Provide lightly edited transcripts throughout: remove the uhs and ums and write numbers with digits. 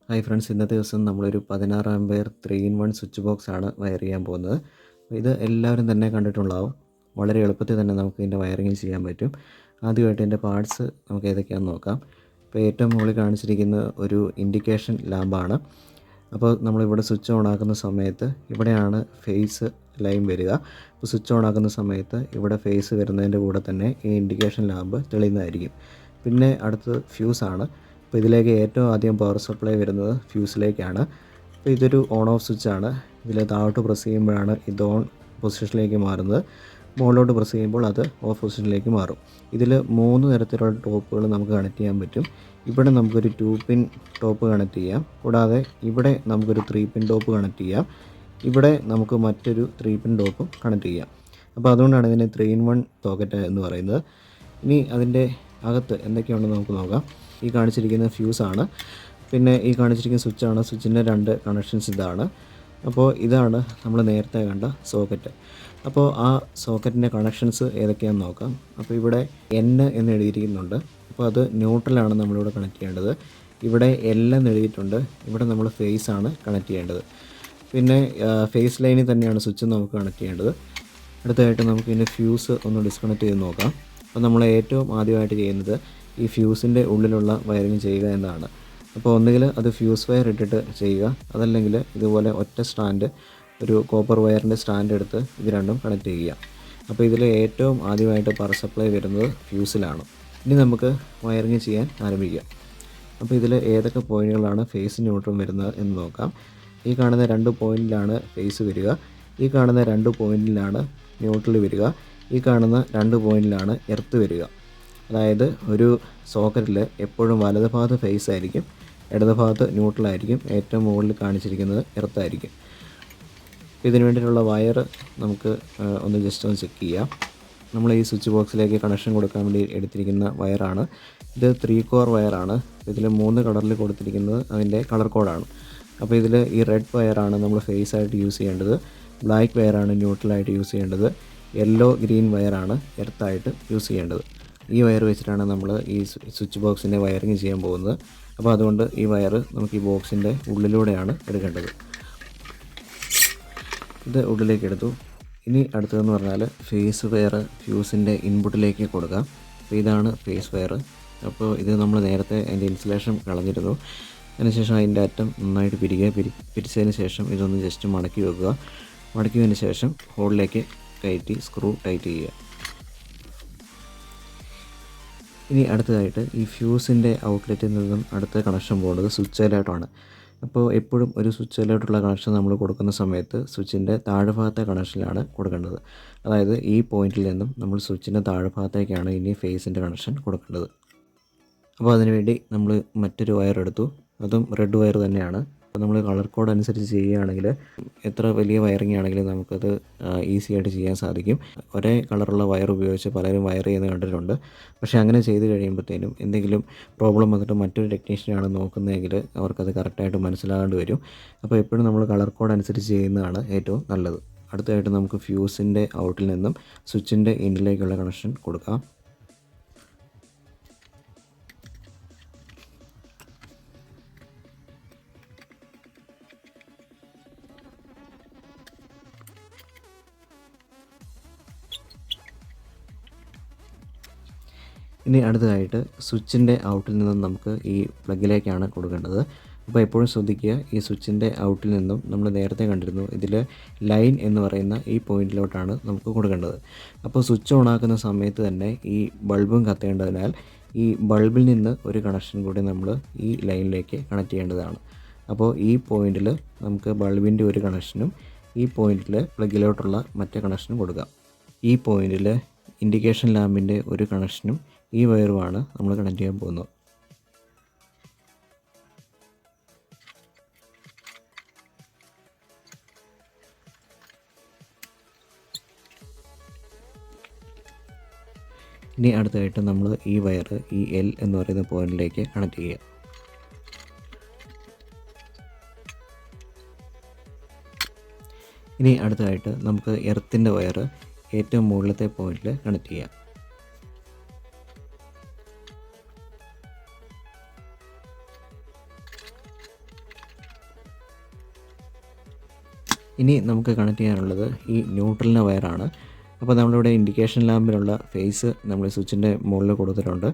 Hi friends, ഇന്നത്തെ ദിവസം നമ്മളൊരു 16 ആമ്പയർ 3-in-1 സ്വിച്ച് ബോക്സ് ആണ് വയർ ചെയ്യാൻ പോകുന്നത്. ഇത് എല്ലാവരും തന്നെ കണ്ടിട്ടുണ്ടാവും. വളരെ എളുപ്പത്തിൽ തന്നെ നമുക്ക് ഇതിൻ്റെ വയറിങ് ചെയ്യാൻ പറ്റും. ആദ്യമായിട്ട് ഇതിൻ്റെ പാർട്സ് നമുക്ക് ഏതൊക്കെയാണെന്ന് നോക്കാം. ഇപ്പോൾ ഏറ്റവും മുകളിൽ കാണിച്ചിരിക്കുന്ന ഒരു ഇൻഡിക്കേഷൻ ലാമ്പാണ്. അപ്പോൾ നമ്മളിവിടെ സ്വിച്ച് ഓൺ ആക്കുന്ന സമയത്ത് ഇവിടെയാണ് ഫേസ് ലൈൻ വരിക. അപ്പോൾ സ്വിച്ച് ഓൺ ആക്കുന്ന സമയത്ത് ഇവിടെ ഫേസ് വരുന്നതിൻ്റെ കൂടെ തന്നെ ഈ ഇൻഡിക്കേഷൻ ലാമ്പ് തെളിയുന്നതായിരിക്കും. പിന്നെ അടുത്തത് ഫ്യൂസാണ്. അപ്പോൾ ഇതിലേക്ക് ഏറ്റവും ആദ്യം പവർ സപ്ലൈ വരുന്നത് ഫ്യൂസിലേക്കാണ്. അപ്പോൾ ഇതൊരു ഓൺ ഓഫ് സ്വിച്ചാണ്. ഇതിൽ താഴോട്ട് പ്രസ് ചെയ്യുമ്പോഴാണ് ഇത് ഓൺ പൊസിഷനിലേക്ക് മാറുന്നത്. മുകളിലോട്ട് പ്രസ് ചെയ്യുമ്പോൾ അത് ഓഫ് പൊസിഷനിലേക്ക് മാറും. ഇതിൽ 3 തരത്തിലുള്ള ടോപ്പുകൾ നമുക്ക് കണക്ട് ചെയ്യാൻ പറ്റും. ഇവിടെ നമുക്കൊരു 2 പിൻ ടോപ്പ് കണക്ട് ചെയ്യാം. കൂടാതെ ഇവിടെ നമുക്കൊരു 3 പിൻ ടോപ്പ് കണക്ട് ചെയ്യാം. ഇവിടെ നമുക്ക് മറ്റൊരു 3 പിൻ ടോപ്പും കണക്ട് ചെയ്യാം. അപ്പോൾ അതുകൊണ്ടാണ് ഇതിനെ 3-in-1 സോക്കറ്റ് എന്ന് പറയുന്നത്. ഇനി അതിൻ്റെ അകത്ത് എന്തൊക്കെയുണ്ടെന്ന് നമുക്ക് നോക്കാം. ഈ കാണിച്ചിരിക്കുന്ന ഫ്യൂസാണ്. പിന്നെ ഈ കാണിച്ചിരിക്കുന്ന സ്വിച്ചാണ്. സ്വിച്ചിൻ്റെ 2 കണക്ഷൻസ് ഇതാണ്. അപ്പോൾ ഇതാണ് നമ്മൾ നേരത്തെ കണ്ട സോക്കറ്റ്. അപ്പോൾ ആ സോക്കറ്റിൻ്റെ കണക്ഷൻസ് ഏതൊക്കെയാണെന്ന് നോക്കാം. അപ്പോൾ ഇവിടെ N എന്ന് എഴുതിയിരിക്കുന്നുണ്ട്. അപ്പോൾ അത് ന്യൂട്രലാണ് നമ്മളിവിടെ കണക്ട് ചെയ്യേണ്ടത്. ഇവിടെ L എന്ന് എഴുതിയിട്ടുണ്ട്. ഇവിടെ നമ്മൾ ഫേസ് ആണ് കണക്ട് ചെയ്യേണ്ടത്. പിന്നെ ഫേസ് ലൈനിൽ തന്നെയാണ് സ്വിച്ച് നമുക്ക് കണക്ട് ചെയ്യേണ്ടത്. അടുത്തതായിട്ട് നമുക്ക് ഇതിൻ്റെ ഫ്യൂസ് ഒന്ന് ഡിസ്കണക്ട് ചെയ്ത് നോക്കാം. അപ്പോൾ നമ്മൾ ഏറ്റവും ആദ്യമായിട്ട് ചെയ്യുന്നത് ഈ ഫ്യൂസിൻ്റെ ഉള്ളിലുള്ള വയറിങ് ചെയ്യുക എന്നതാണ്. അപ്പോൾ ഒന്നുകിൽ അത് ഫ്യൂസ് വയർ ഇട്ടിട്ട് ചെയ്യുക, അതല്ലെങ്കിൽ ഇതുപോലെ ഒറ്റ സ്റ്റാൻഡ്, ഒരു കോപ്പർ വയറിൻ്റെ സ്റ്റാൻഡ് എടുത്ത് ഇത് രണ്ടും കണക്ട് ചെയ്യുക. അപ്പോൾ ഇതിൽ ഏറ്റവും ആദ്യമായിട്ട് പവർ സപ്ലൈ വരുന്നത് ഫ്യൂസിലാണ്. ഇനി നമുക്ക് വയറിങ് ചെയ്യാൻ ആരംഭിക്കാം. അപ്പോൾ ഇതിൽ ഏതൊക്കെ പോയിന്റുകളാണ് ഫേസ് ന്യൂട്രൽ വരുന്നത് എന്ന് നോക്കാം. ഈ കാണുന്ന 2 പോയിന്റിലാണ് ഫേസ് വരിക. ഈ കാണുന്ന 2 പോയിന്റിലാണ് ന്യൂട്രൽ വരിക. ഈ കാണുന്ന 2 പോയിന്റിലാണ് എർത്ത് വരിക. അതായത് ഒരു സോക്കറ്റിൽ എപ്പോഴും വലത് ഭാഗത്ത് ഫേസ് ആയിരിക്കും, ഇടത് ഭാഗത്ത് ന്യൂട്രലായിരിക്കും, ഏറ്റവും മുകളിൽ കാണിച്ചിരിക്കുന്നത് എർത്തായിരിക്കും. ഇതിന് വേണ്ടിയിട്ടുള്ള വയർ നമുക്ക് ഒന്ന് ചെക്ക് ചെയ്യാം. നമ്മൾ ഈ സ്വിച്ച് ബോക്സിലേക്ക് കണക്ഷൻ കൊടുക്കാൻ വേണ്ടി എടുത്തിരിക്കുന്ന വയറാണ് ഇത്. 3 കോർ വയറാണ്. ഇതിൽ 3 കളറിൽ കൊടുത്തിരിക്കുന്നത് അതിൻ്റെ കളർ കോഡാണ്. അപ്പോൾ ഇതിൽ ഈ റെഡ് വയറാണ് നമ്മൾ ഫേസ് ആയിട്ട് യൂസ് ചെയ്യേണ്ടത്, ബ്ലാക്ക് വയറാണ് ന്യൂട്രലായിട്ട് യൂസ് ചെയ്യേണ്ടത്, യെല്ലോ ഗ്രീൻ വയറാണ് എർത്തായിട്ട് യൂസ് ചെയ്യേണ്ടത്. ഈ വയർ വെച്ചിട്ടാണ് നമ്മൾ ഈ സ്വിച്ച് ബോക്സിൻ്റെ വയറിങ് ചെയ്യാൻ പോകുന്നത്. അപ്പോൾ അതുകൊണ്ട് ഈ വയർ നമുക്ക് ഈ ബോക്സിൻ്റെ ഉള്ളിലൂടെയാണ് എടുക്കേണ്ടത്. ഇത് ഉള്ളിലേക്ക് എടുത്തു. ഇനി അടുത്തതെന്ന് പറഞ്ഞാൽ ഫേസ് വയർ ഫ്യൂസിൻ്റെ ഇൻപുട്ടിലേക്ക് കൊടുക്കാം. അപ്പോൾ ഇതാണ് ഫേസ് വയർ. അപ്പോൾ ഇത് നമ്മൾ നേരത്തെ അതിൻ്റെ ഇൻസുലേഷൻ കളഞ്ഞിരുന്നു. അതിനുശേഷം അതിൻ്റെ അറ്റം നന്നായിട്ട് പിരിച്ചതിന് ശേഷം ഇതൊന്ന് ജസ്റ്റ് മടക്കി വെക്കുക. മടക്കിയതിന് ശേഷം ഹോളിലേക്ക് കയറ്റി സ്ക്രൂ ടൈറ്റ് ചെയ്യുക. ഇനി അടുത്തതായിട്ട് ഈ ഫ്യൂസിൻ്റെ ഔട്ട്ലെറ്റിൽ നിന്നും അടുത്ത കണക്ഷൻ പോകുന്നത് സ്വിച്ചിലോട്ടാണ്. അപ്പോൾ എപ്പോഴും ഒരു സ്വിച്ചിലോട്ടുള്ള കണക്ഷൻ നമ്മൾ കൊടുക്കുന്ന സമയത്ത് സ്വിച്ചിൻ്റെ താഴ്ഭാഗത്തെ കണക്ഷനിലാണ് കൊടുക്കേണ്ടത്. അതായത് ഈ പോയിന്റിൽ നിന്നും നമ്മൾ സ്വിച്ചിൻ്റെ താഴ്ഭാഗത്തേക്കാണ് ഇനി ഫേസിൻ്റെ കണക്ഷൻ കൊടുക്കേണ്ടത്. അപ്പോൾ അതിനുവേണ്ടി നമ്മൾ മറ്റൊരു വയർ എടുത്തു. അതും റെഡ് വയർ തന്നെയാണ്. അപ്പോൾ നമ്മൾ കളർ കോഡ് അനുസരിച്ച് ചെയ്യുകയാണെങ്കിൽ എത്ര വലിയ വയറിങ് ആണെങ്കിലും നമുക്കത് ഈസി ആയിട്ട് ചെയ്യാൻ സാധിക്കും. ഒരേ കളറുള്ള വയർ ഉപയോഗിച്ച് പലരും വയർ ചെയ്യുന്നത് കണ്ടിട്ടുണ്ട്. പക്ഷേ അങ്ങനെ ചെയ്ത് കഴിയുമ്പോഴത്തേനും എന്തെങ്കിലും പ്രോബ്ലം വന്നിട്ട് മറ്റൊരു ടെക്നീഷ്യനാണ് നോക്കുന്നതെങ്കിൽ അവർക്കത് കറക്റ്റായിട്ട് മനസ്സിലാകാണ്ട് വരും. അപ്പോൾ എപ്പോഴും നമ്മൾ കളർ കോഡ് അനുസരിച്ച് ചെയ്യുന്നതാണ് ഏറ്റവും നല്ലത്. അടുത്തതായിട്ട് നമുക്ക് ഫ്യൂസിൻ്റെ ഔട്ടിൽ നിന്നും സ്വിച്ചിൻ്റെ ഇന്നിലേക്കുള്ള കണക്ഷൻ കൊടുക്കാം. ഇനി അടുത്തതായിട്ട് സ്വിച്ചിൻ്റെ ഔട്ടിൽ നിന്നും നമുക്ക് ഈ പ്ലഗിലേക്കാണ് കൊടുക്കേണ്ടത്. അപ്പോൾ എപ്പോഴും ശ്രദ്ധിക്കുക, ഈ സ്വിച്ചിൻ്റെ ഔട്ടിൽ നിന്നും നമ്മൾ നേരത്തെ കണ്ടിരുന്നു ഇതിൽ ലൈൻ എന്ന് പറയുന്ന ഈ പോയിന്റിലോട്ടാണ് നമുക്ക് കൊടുക്കേണ്ടത്. അപ്പോൾ സ്വിച്ച് ഓൺ ആക്കുന്ന സമയത്ത് തന്നെ ഈ ബൾബും കത്തേണ്ടതിനാൽ ഈ ബൾബിൽ നിന്ന് ഒരു കണക്ഷൻ കൂടി നമ്മൾ ഈ ലൈനിലേക്ക് കണക്ട് ചെയ്യേണ്ടതാണ്. അപ്പോൾ ഈ പോയിന്റിൽ നമുക്ക് ബൾബിൻ്റെ ഒരു കണക്ഷനും ഈ പോയിന്റിൽ പ്ലഗിലോട്ടുള്ള മറ്റേ കണക്ഷനും കൊടുക്കാം. ഈ പോയിന്റിൽ ഇൻഡിക്കേഷൻ ലാമ്പിൻ്റെ ഒരു കണക്ഷനും ഈ വയറുമാണ് നമ്മൾ കണക്ട് ചെയ്യാൻ പോകുന്നത്. ഇനി അടുത്തായിട്ട് നമ്മൾ ഈ വയർ ഈ L എന്ന് പറയുന്ന പോയിന്റിലേക്ക് കണക്ട് ചെയ്യുക. ഇനി അടുത്തതായിട്ട് നമുക്ക് എർത്തിൻ്റെ വയർ ഏറ്റവും മുകളിലത്തെ പോയിന്റിൽ കണക്ട് ചെയ്യാം. ഇനി നമുക്ക് കണക്ട് ചെയ്യാനുള്ളത് ഈ ന്യൂട്രലിൻ്റെ വയറാണ്. അപ്പോൾ നമ്മളിവിടെ ഇൻഡിക്കേഷൻ ലാമ്പിലുള്ള ഫേസ് നമ്മൾ സ്വിച്ചിൻ്റെ മുകളിൽ കൊടുത്തിട്ടുണ്ട്.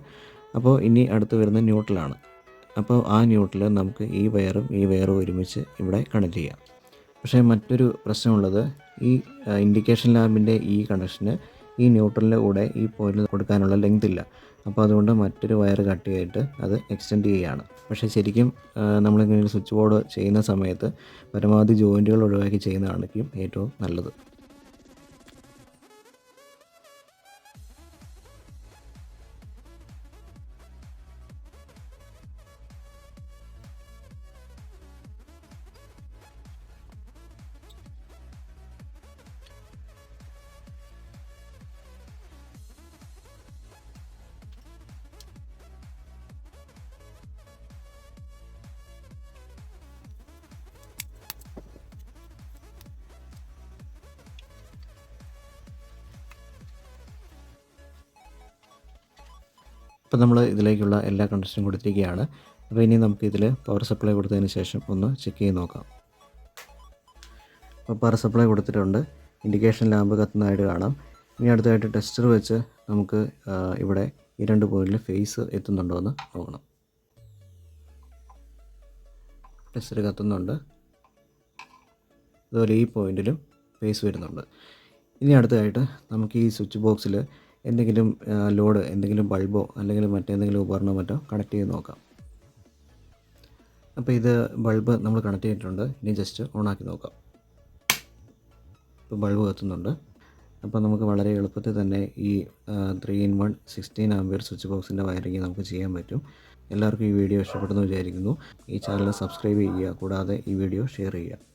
അപ്പോൾ ഇനി അടുത്ത് വരുന്ന ന്യൂട്രലാണ്. അപ്പോൾ ആ ന്യൂട്രൽ നമുക്ക് ഈ വയറും ഒരുമിച്ച് ഇവിടെ കണക്ട് ചെയ്യാം. പക്ഷേ മറ്റൊരു പ്രശ്നമുള്ളത്, ഈ ഇൻഡിക്കേഷൻ ലാമ്പിൻ്റെ ഈ കണക്ഷന് ഈ ന്യൂട്രലിൻ്റെ കൂടെ ഈ പോയിന്റിൽ കൊടുക്കാനുള്ള ലെങ്ത് ഇല്ല. അപ്പോൾ അതുകൊണ്ട് മറ്റൊരു വയർ കട്ട് ചെയ്തിട്ട് അത് എക്സ്റ്റെൻഡ് ചെയ്യുകയാണ്. പക്ഷേ ശരിക്കും നമ്മളിങ്ങനെ സ്വിച്ച് ബോർഡ് ചെയ്യുന്ന സമയത്ത് പരമാവധി ജോയിൻറ്റുകൾ ഒഴിവാക്കി ചെയ്യുന്നതായിരിക്കും ഏറ്റവും നല്ലത്. അപ്പോൾ നമ്മൾ ഇതിലേക്കുള്ള എല്ലാ കണക്ഷനും കൊടുത്തിരിക്കുകയാണ്. അപ്പോൾ ഇനി നമുക്കിതിൽ പവർ സപ്ലൈ കൊടുത്തതിന് ശേഷം ഒന്ന് ചെക്ക് ചെയ്ത് നോക്കാം. അപ്പോൾ പവർ സപ്ലൈ കൊടുത്തിട്ടുണ്ട്. ഇൻഡിക്കേഷൻ ലാമ്പ് കത്തുന്നതായിട്ട് കാണാം. ഇനി അടുത്തായിട്ട് ടെസ്റ്റർ വെച്ച് നമുക്ക് ഇവിടെ ഈ 2 പോയിന്റിൽ ഫേസ് എത്തുന്നുണ്ടോ എന്ന് നോക്കണം. ടെസ്റ്റർ കത്തുന്നുണ്ട്. അതുപോലെ ഈ പോയിന്റിലും ഫേസ് വരുന്നുണ്ട്. ഇനി അടുത്തതായിട്ട് നമുക്ക് ഈ സ്വിച്ച് ബോക്സിൽ എന്തെങ്കിലും ലോഡ്, എന്തെങ്കിലും ബൾബോ അല്ലെങ്കിൽ മറ്റെന്തെങ്കിലും ഉപകരണമോ മറ്റോ കണക്ട് ചെയ്ത് നോക്കാം. അപ്പോൾ ഇത് ബൾബ് നമ്മൾ കണക്ട് ചെയ്തിട്ടുണ്ട്. ഇനി ജസ്റ്റ് ഓണാക്കി നോക്കാം. ഇപ്പോൾ ബൾബ് കത്തുന്നുണ്ട്. അപ്പോൾ നമുക്ക് വളരെ എളുപ്പത്തിൽ തന്നെ ഈ 3-in-1 16 ആംപിയർ സ്വിച്ച് ബോക്സിൻ്റെ വയറിങ് നമുക്ക് ചെയ്യാൻ പറ്റും. എല്ലാവർക്കും ഈ വീഡിയോ ഇഷ്ടപ്പെട്ടെന്ന് വിചാരിക്കുന്നു. ഈ ചാനൽ സബ്സ്ക്രൈബ് ചെയ്യുക, കൂടാതെ ഈ വീഡിയോ ഷെയർ ചെയ്യുക.